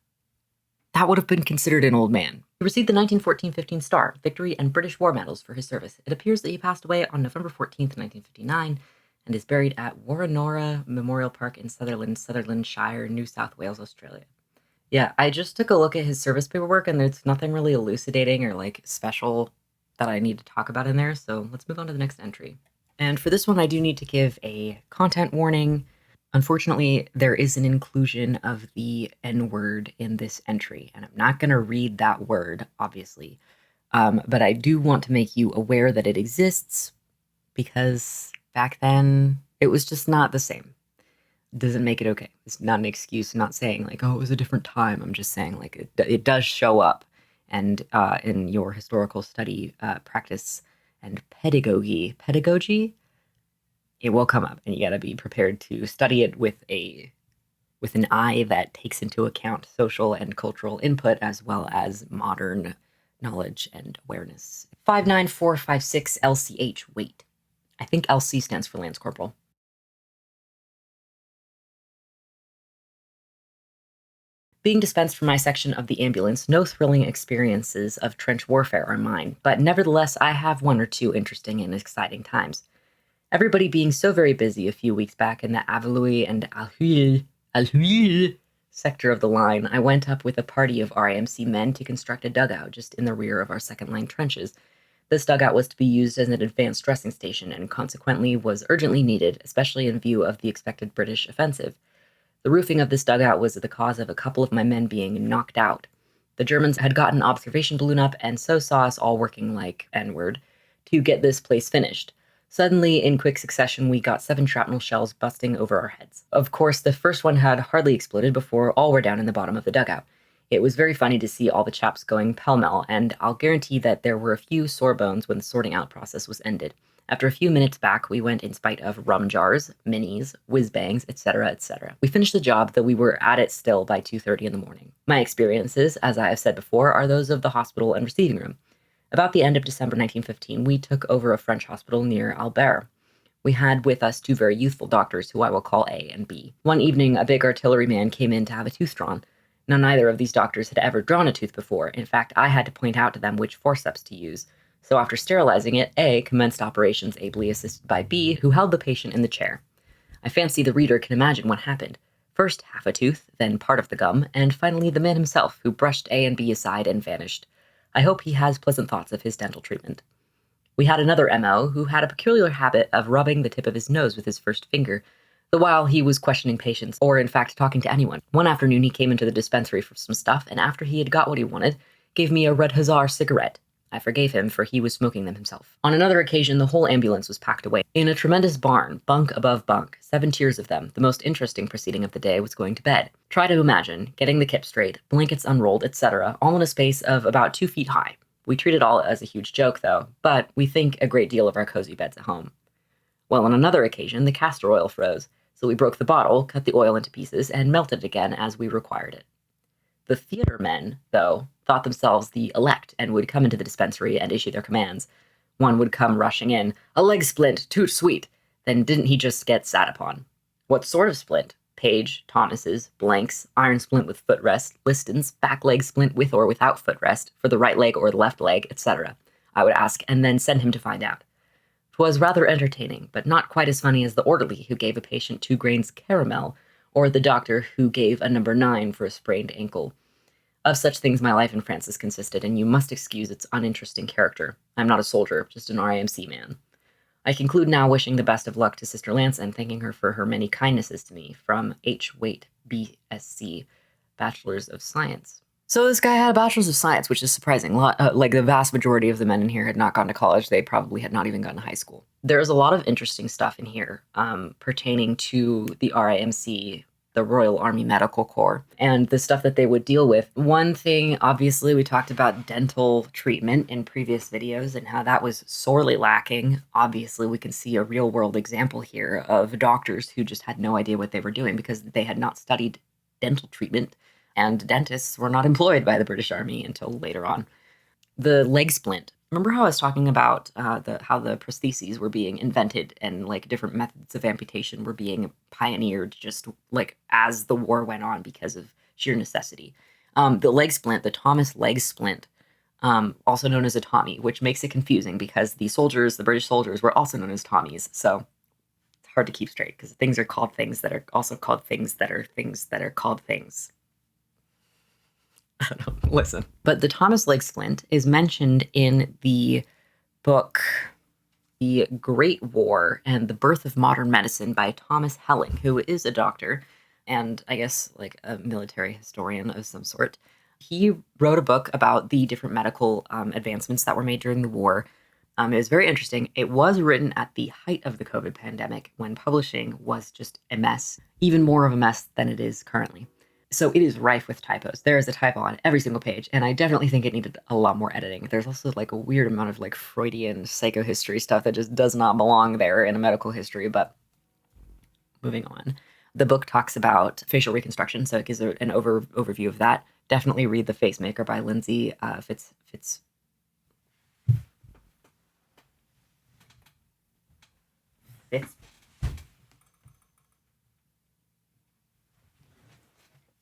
That would have been considered an old man. He received the 1914-15 Star, Victory, and British War Medals for his service. It appears that he passed away on November 14th, 1959, and is buried at Warrenora Memorial Park in Sutherland Shire, New South Wales, Australia. Yeah, I just took a look at his service paperwork, and there's nothing really elucidating or like special that I need to talk about in there, so let's move on to the next entry. And for this one, I do need to give a content warning. Unfortunately, there is an inclusion of the N-word in this entry, and I'm not going to read that word, obviously. But I do want to make you aware that it exists, because back then, it was just not the same. Doesn't make it okay. It's not an excuse. I'm not saying, like, oh, it was a different time. I'm just saying, like, it does show up. And in your historical study practice and pedagogy, it will come up, and you got to be prepared to study it with an eye that takes into account social and cultural input as well as modern knowledge and awareness. 59456 LCH, wait. I think LC stands for Lance Corporal. Being dispensed from my section of the ambulance, no thrilling experiences of trench warfare are mine, but nevertheless I have one or two interesting and exciting times. Everybody being so very busy a few weeks back in the Avalui and Alhuil sector of the line, I went up with a party of RAMC men to construct a dugout just in the rear of our second-line trenches. This dugout was to be used as an advanced dressing station and consequently was urgently needed, especially in view of the expected British offensive. The roofing of this dugout was the cause of a couple of my men being knocked out. The Germans had gotten an observation balloon up and so saw us all working like N-word to get this place finished. Suddenly, in quick succession, we got 7 shrapnel shells busting over our heads. Of course, the first one had hardly exploded before all were down in the bottom of the dugout. It was very funny to see all the chaps going pell-mell, and I'll guarantee that there were a few sore bones when the sorting out process was ended. After a few minutes back, we went in spite of rum jars, minis, whiz-bangs, etc., etc. We finished the job, though we were at it still by 2:30 in the morning. My experiences, as I have said before, are those of the hospital and receiving room. About the end of December 1915, we took over a French hospital near Albert. We had with us 2 very youthful doctors, who I will call A and B. One evening, a big artilleryman came in to have a tooth drawn. Now, neither of these doctors had ever drawn a tooth before. In fact, I had to point out to them which forceps to use. So after sterilizing it, A commenced operations ably assisted by B, who held the patient in the chair. I fancy the reader can imagine what happened. First half a tooth, then part of the gum, and finally the man himself, who brushed A and B aside and vanished. I hope he has pleasant thoughts of his dental treatment. We had another M.O. who had a peculiar habit of rubbing the tip of his nose with his first finger, the while he was questioning patients, or in fact talking to anyone. One afternoon he came into the dispensary for some stuff, and after he had got what he wanted, gave me a Red Hussar cigarette. I forgave him, for he was smoking them himself. On another occasion, the whole ambulance was packed away. In a tremendous barn, bunk above bunk, 7 tiers of them, the most interesting proceeding of the day was going to bed. Try to imagine, getting the kip straight, blankets unrolled, etc., all in a space of about 2 feet high. We treat it all as a huge joke, though, but we think a great deal of our cozy beds at home. Well, on another occasion, the castor oil froze, so we broke the bottle, cut the oil into pieces, and melted it again as we required it. The theater men, though, thought themselves the elect and would come into the dispensary and issue their commands. One would come rushing in, "A leg splint, too sweet." Then didn't he just get sat upon? What sort of splint? Page, Thomas's, blanks, iron splint with footrest, Liston's, back leg splint with or without footrest, for the right leg or the left leg, etc. I would ask, and then send him to find out. 'Twas rather entertaining, but not quite as funny as the orderly who gave a patient 2 grains caramel, or the doctor who gave a number 9 for a sprained ankle. Of such things my life in France has consisted, and you must excuse its uninteresting character. I'm not a soldier, just an RAMC man. I conclude now wishing the best of luck to Sister Lance and thanking her for her many kindnesses to me, from H. Waite, B.Sc., Bachelor's of Science. So this guy had a Bachelor's of Science, which is surprising. Like the vast majority of the men in here had not gone to college. They probably had not even gone to high school. There's a lot of interesting stuff in here pertaining to the RAMC, the Royal Army Medical Corps, and the stuff that they would deal with. One thing, obviously, we talked about dental treatment in previous videos and how that was sorely lacking. Obviously, we can see a real-world example here of doctors who just had no idea what they were doing because they had not studied dental treatment, and dentists were not employed by the British Army until later on. The leg splint. Remember how I was talking about how the prostheses were being invented and like different methods of amputation were being pioneered just like as the war went on because of sheer necessity. The leg splint, the Thomas leg splint, also known as a Tommy, which makes it confusing because the British soldiers were also known as Tommies. So it's hard to keep straight because things are called things that are also called things that are things that are called things. I don't know. Listen. But the Thomas leg splint is mentioned in the book The Great War and the Birth of Modern Medicine by Thomas Helling, who is a doctor and I guess like a military historian of some sort. He wrote a book about the different medical advancements that were made during the war. It was very interesting. It was written at the height of the COVID pandemic when publishing was just a mess, even more of a mess than it is currently. So it is rife with typos. There is a typo on every single page, and I definitely think it needed a lot more editing. There's also like a weird amount of like Freudian psychohistory stuff that just does not belong there in a medical history, but moving on. The book talks about facial reconstruction, so it gives an overview of that. Definitely read The Facemaker by Lindsay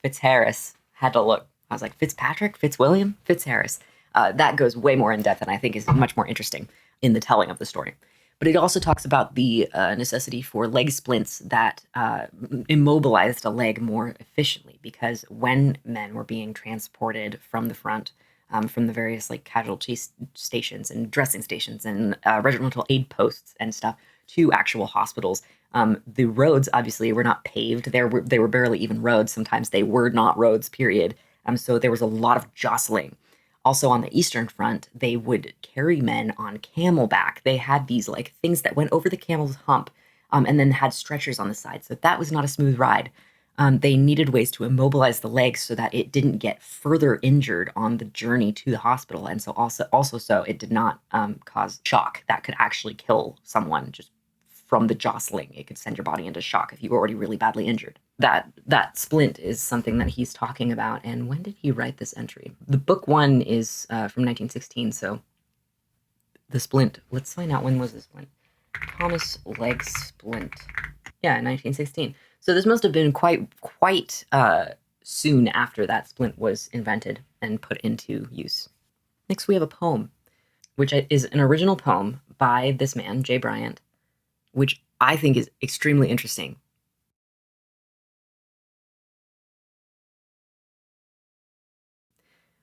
Fitzharris. Had to look. I was like, Fitzpatrick? Fitzwilliam? Fitzharris. That goes way more in depth and I think is much more interesting in the telling of the story. But it also talks about the necessity for leg splints that immobilized a leg more efficiently, because when men were being transported from the front, from the various like casualty stations and dressing stations and regimental aid posts and stuff to actual hospitals, the roads obviously were not paved. They were barely even roads. Sometimes they were not roads, period. So there was a lot of jostling. Also on the Eastern Front, they would carry men on camelback. They had these like things that went over the camel's hump, and then had stretchers on the side. So that was not a smooth ride. They needed ways to immobilize the legs so that it didn't get further injured on the journey to the hospital, and so also so it did not cause shock that could actually kill someone just from the jostling. It could send your body into shock if you were already really badly injured. That splint is something that he's talking about. And when did he write this entry? The book one is from 1916. So the splint. Let's find out when was this splint. Thomas Leg Splint. Yeah, 1916. So this must have been quite soon after that splint was invented and put into use. Next, we have a poem, which is an original poem by this man, J. Bryant, which I think is extremely interesting.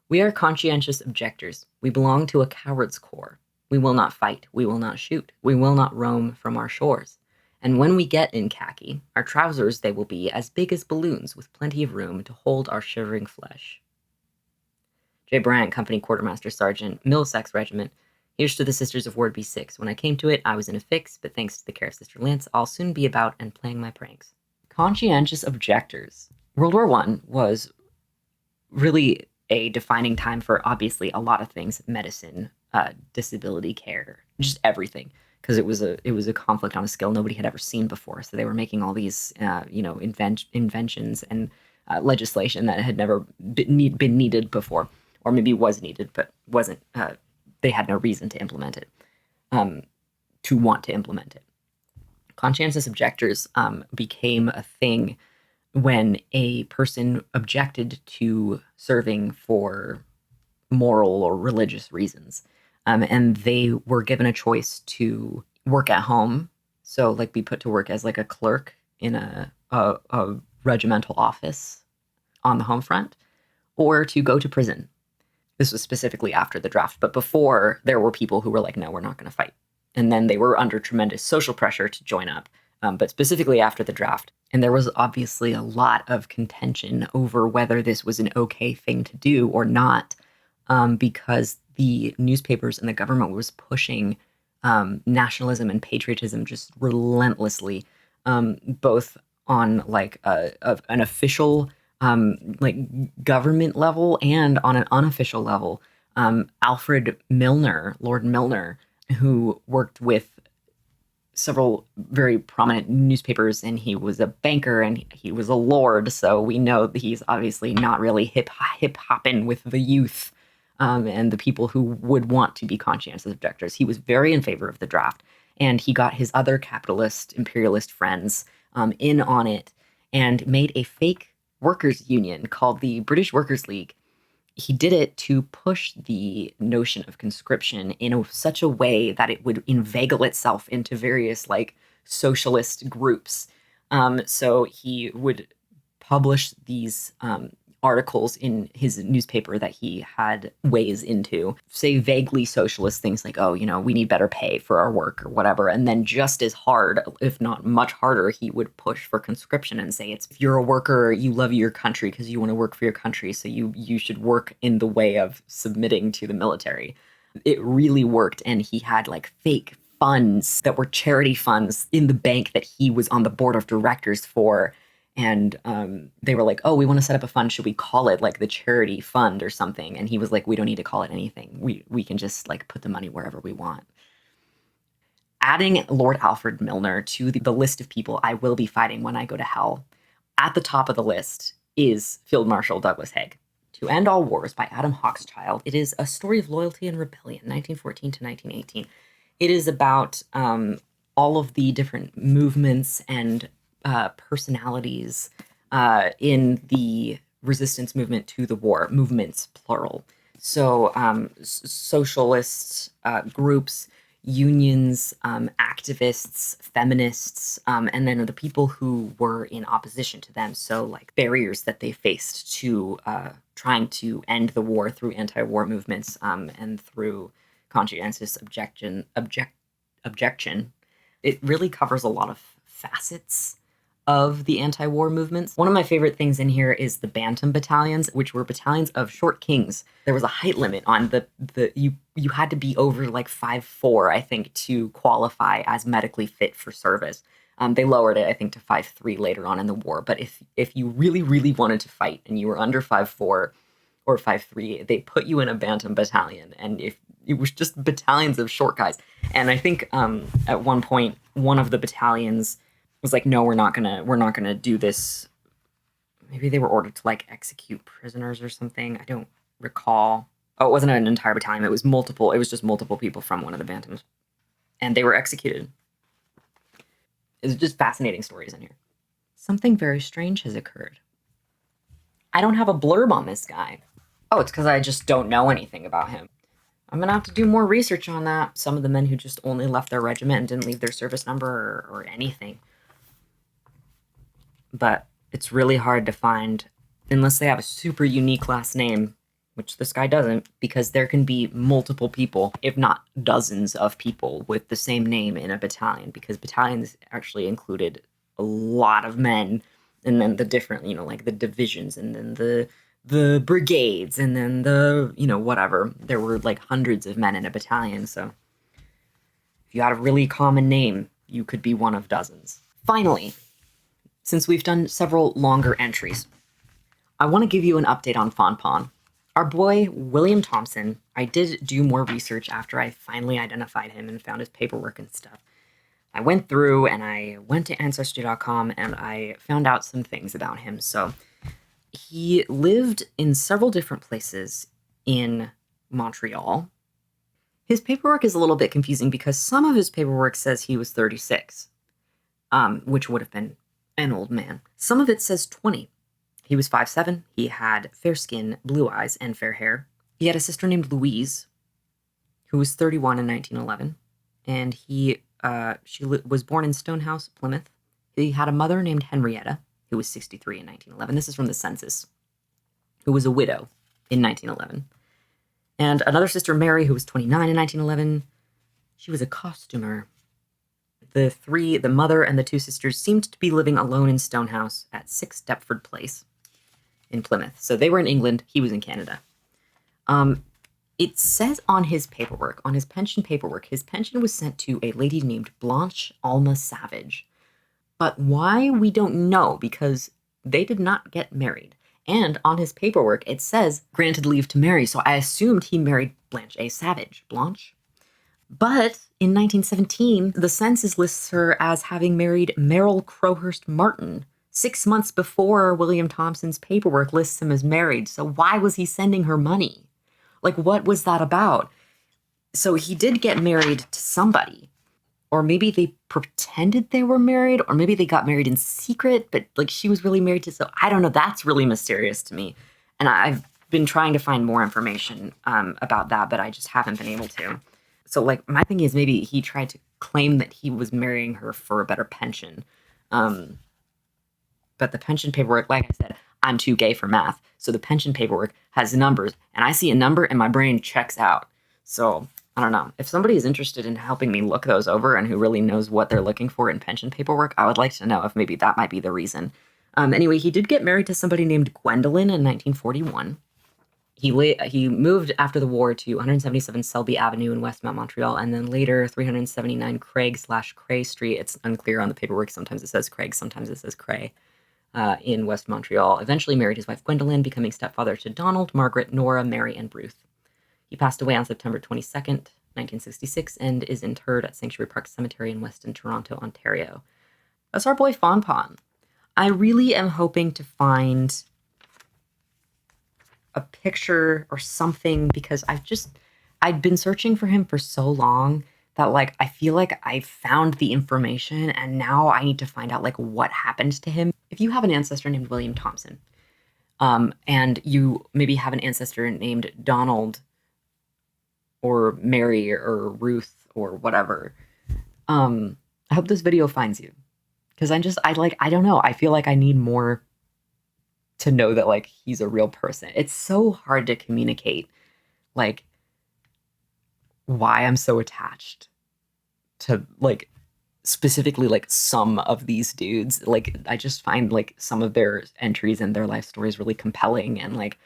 We are conscientious objectors. We belong to a coward's corps. We will not fight. We will not shoot. We will not roam from our shores. And when we get in khaki, our trousers they will be as big as balloons with plenty of room to hold our shivering flesh. J. Bryant, Company Quartermaster Sergeant, Middlesex Regiment. Here's to the Sisters of Ward B6. When I came to it, I was in a fix, but thanks to the care of Sister Lance, I'll soon be about and playing my pranks. Conscientious objectors. World War I was really a defining time for obviously a lot of things: medicine, disability care, just everything. Because it was a conflict on a scale nobody had ever seen before. So they were making all these inventions and legislation that had never been needed before, or maybe was needed but wasn't. They had no reason to implement it, to want to implement it. Conscientious objectors became a thing when a person objected to serving for moral or religious reasons. And they were given a choice to work at home. So like be put to work as like a clerk in a regimental office on the home front, or to go to prison. This was specifically after the draft. But before, there were people who were like, no, we're not going to fight. And then they were under tremendous social pressure to join up. But specifically after the draft. And there was obviously a lot of contention over whether this was an okay thing to do or not, because the newspapers and the government was pushing nationalism and patriotism just relentlessly, both on like an official like government level and on an unofficial level. Alfred Milner, Lord Milner, who worked with several very prominent newspapers, and he was a banker and he was a lord, so we know that he's obviously not really hip hopping with the youth and the people who would want to be conscientious objectors. He was very in favor of the draft, and he got his other capitalist imperialist friends in on it and made a fake workers union called the British Workers' League. He did it to push the notion of conscription in such a way that it would inveigle itself into various like socialist groups. So he would publish these articles in his newspaper that he had ways into, say vaguely socialist things like, oh, we need better pay for our work or whatever. And then just as hard, if not much harder, he would push for conscription and say, if you're a worker, you love your country because you want to work for your country. So you should work in the way of submitting to the military. It really worked. And he had like fake funds that were charity funds in the bank that he was on the board of directors for. And they were like, oh, we want to set up a fund. Should we call it like the charity fund or something? And he was like, we don't need to call it anything. We can just like put the money wherever we want. Adding Lord Alfred Milner to the list of people I will be fighting when I go to hell, at the top of the list is Field Marshal Douglas Haig. To End All Wars by Adam Hochschild. It is a story of loyalty and rebellion, 1914 to 1918. It is about all of the different movements and personalities in the resistance movement to the war, movements plural. So socialist groups, unions, activists, feminists, and then the people who were in opposition to them. So like barriers that they faced to trying to end the war through anti-war movements and through conscientious objection. It really covers a lot of facets of the anti-war movements. One of my favorite things in here is the Bantam battalions, which were battalions of short kings. There was a height limit on you had to be over like 5'4", I think, to qualify as medically fit for service. They lowered it, I think, to 5'3" later on in the war. But if you really, really wanted to fight and you were under 5'4" or 5'3", they put you in a Bantam battalion. And if it was just battalions of short guys. And I think at one point, one of the battalions was like, no, we're not gonna do this. Maybe they were ordered to like execute prisoners or something. I don't recall. Oh, it wasn't an entire battalion. It was multiple. It was just multiple people from one of the Bantams. And they were executed. It's just fascinating stories in here. Something very strange has occurred. I don't have a blurb on this guy. Oh, it's because I just don't know anything about him. I'm going to have to do more research on that. Some of the men who just only left their regiment and didn't leave their service number or anything. But it's really hard to find, unless they have a super unique last name, which this guy doesn't, because there can be multiple people, if not dozens of people, with the same name in a battalion, because battalions actually included a lot of men, and then the different, like the divisions, and then the brigades, and then the, whatever. There were like hundreds of men in a battalion, so if you had a really common name, you could be one of dozens. Finally, since we've done several longer entries, I want to give you an update on Fonpon. Our boy, William Thompson, I did do more research after I finally identified him and found his paperwork and stuff. I went through and I went to Ancestry.com and I found out some things about him. So he lived in several different places in Montreal. His paperwork is a little bit confusing because some of his paperwork says he was 36, which would have been an old man. Some of it says 20. He was 5'7". He had fair skin, blue eyes, and fair hair. He had a sister named Louise, who was 31 in 1911, and she was born in Stonehouse, Plymouth. He had a mother named Henrietta, who was 63 in 1911. This is from the census, who was a widow in 1911. And another sister, Mary, who was 29 in 1911. She was a costumer. The mother and the two sisters, seemed to be living alone in Stonehouse at 6 Deptford Place in Plymouth. So they were in England. He was in Canada. It says on his paperwork, on his pension paperwork, his pension was sent to a lady named Blanche Alma Savage. But why, we don't know, because they did not get married. And on his paperwork, it says granted leave to marry. So I assumed he married Blanche A. Savage. Blanche? But in 1917, the census lists her as having married Merrill Crowhurst Martin 6 months before William Thompson's paperwork lists him as married. So why was he sending her money? Like, what was that about? So he did get married to somebody. Or maybe they pretended they were married, or maybe they got married in secret, but like she was really married to, so I don't know. That's really mysterious to me. And I've been trying to find more information about that, but I just haven't been able to. So like my thing is maybe he tried to claim that he was marrying her for a better pension. But the pension paperwork, like I said, I'm too gay for math. So the pension paperwork has numbers, and I see a number and my brain checks out. So I don't know. If somebody is interested in helping me look those over and who really knows what they're looking for in pension paperwork, I would like to know if maybe that might be the reason. Anyway, he did get married to somebody named Gwendolyn in 1941. He moved after the war to 177 Selby Avenue in Westmount, Montreal, and then later 379 Craig/Cray Street. It's unclear on the paperwork. Sometimes it says Craig, sometimes it says Cray, in West Montreal. Eventually married his wife Gwendolyn, becoming stepfather to Donald, Margaret, Nora, Mary, and Ruth. He passed away on September 22nd, 1966, and is interred at Sanctuary Park Cemetery in Weston, Toronto, Ontario. That's our boy Fonpon. I really am hoping to find a picture or something, because I'd been searching for him for so long that like I feel like I found the information and now I need to find out like what happened to him. If you have an ancestor named William Thompson, and you maybe have an ancestor named Donald or Mary or Ruth or whatever, I hope this video finds you, because I don't know. I feel like I need more to know that like he's a real person. It's so hard to communicate like why I'm so attached to like specifically like some of these dudes. Like I just find like some of their entries and their life stories really compelling, and like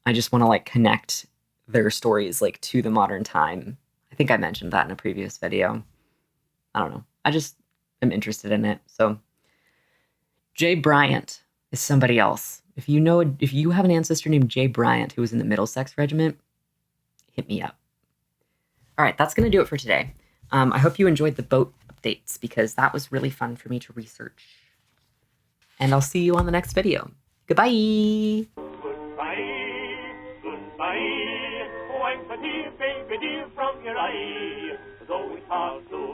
I just want to like connect their stories like to the modern time. I think I mentioned that in a previous video. I don't know. I just am interested in it. So Jay Bryant is somebody else. If you have an ancestor named Jay Bryant who was in the Middlesex Regiment, hit me up. All right, that's going to do it for today. I hope you enjoyed the boat updates because that was really fun for me to research. And I'll see you on the next video. Goodbye. Goodbye, goodbye. Oh, I'm so deep, baby, dear from your eye. Though it's hard to